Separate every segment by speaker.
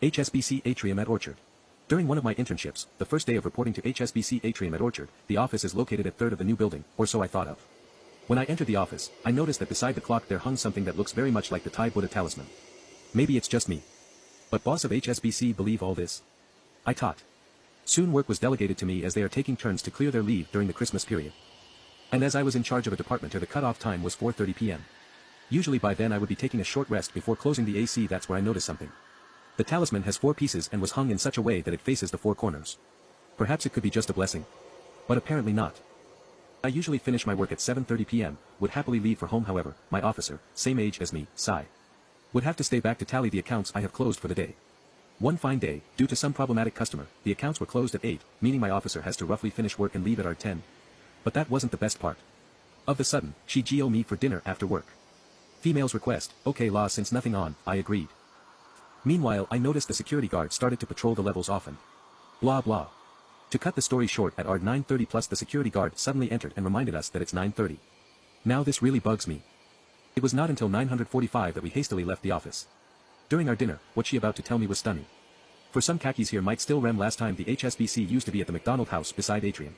Speaker 1: HSBC Atrium at Orchard. During one of my internships, the first day of reporting to HSBC Atrium at Orchard, the office is located at third of the new building, or so I thought of. When I entered the office, I noticed that beside the clock there hung something that looks very much like the Thai Buddha talisman. Maybe it's just me. But boss of HSBC believe all this? I taught. Soon work was delegated to me as they are taking turns to clear their leave during the Christmas period. And as I was in charge of a department, the cutoff time was 4:30 p.m. Usually by then I would be taking a short rest before closing the AC. That's where I noticed something. The talisman has 4 pieces and was hung in such a way that it faces the 4 corners. Perhaps it could be just a blessing. But apparently not. I usually finish my work at 7:30 p.m., would happily leave for home. However, my officer, same age as me, Sai, would have to stay back to tally the accounts I have closed for the day. One fine day, due to some problematic customer, the accounts were closed at 8, meaning my officer has to roughly finish work and leave at 10. But that wasn't the best part. Of the sudden, she GO me for dinner after work. Female's request, okay law, since nothing on, I agreed. Meanwhile I noticed the security guard started to patrol the levels often. Blah blah. To cut the story short, at 9:30 plus the security guard suddenly entered and reminded us that it's 9:30. Now this really bugs me. It was not until 9:45 that we hastily left the office. During our dinner, what she about to tell me was stunning. For some khakis here might still rem last time the HSBC used to be at the McDonald house beside Atrium.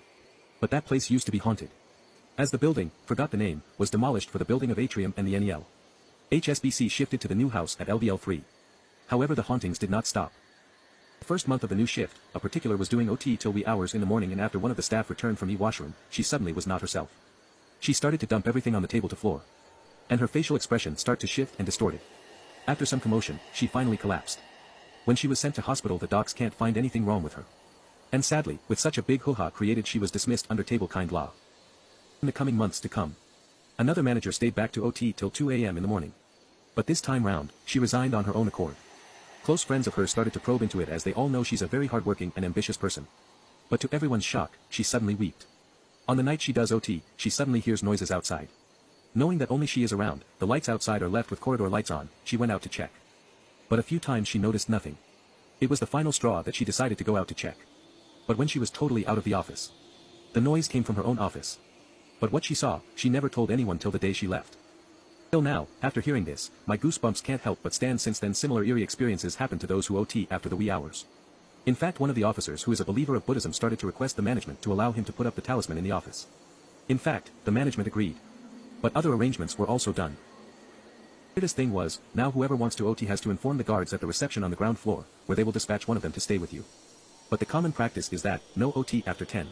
Speaker 1: But that place used to be haunted. As the building, forgot the name, was demolished for the building of Atrium and the NEL. HSBC shifted to the new house at LBL 3. However, the hauntings did not stop. The first month of the new shift, a particular was doing OT till wee hours in the morning, and after one of the staff returned from the washroom, she suddenly was not herself. She started to dump everything on the table to floor. And her facial expression started to shift and distorted. After some commotion, she finally collapsed. When she was sent to hospital, the docs can't find anything wrong with her. And sadly, with such a big hoo-ha created, she was dismissed under table kind law. In the coming months to come, another manager stayed back to OT till 2 a.m. in the morning. But this time round, she resigned on her own accord. Close friends of hers started to probe into it as they all know she's a very hardworking and ambitious person. But to everyone's shock, she suddenly wept. On the night she does OT, she suddenly hears noises outside. Knowing that only she is around, the lights outside are left with corridor lights on, she went out to check. But a few times she noticed nothing. It was the final straw that she decided to go out to check. But when she was totally out of the office, the noise came from her own office. But what she saw, she never told anyone till the day she left. Till now, after hearing this, my goosebumps can't help but stand. Since then similar eerie experiences happened to those who OT after the wee hours. In fact, one of the officers who is a believer of Buddhism started to request the management to allow him to put up the talisman in the office. In fact, the management agreed. But other arrangements were also done. The weirdest thing was, now whoever wants to OT has to inform the guards at the reception on the ground floor, where they will dispatch one of them to stay with you. But the common practice is that, no OT after 10.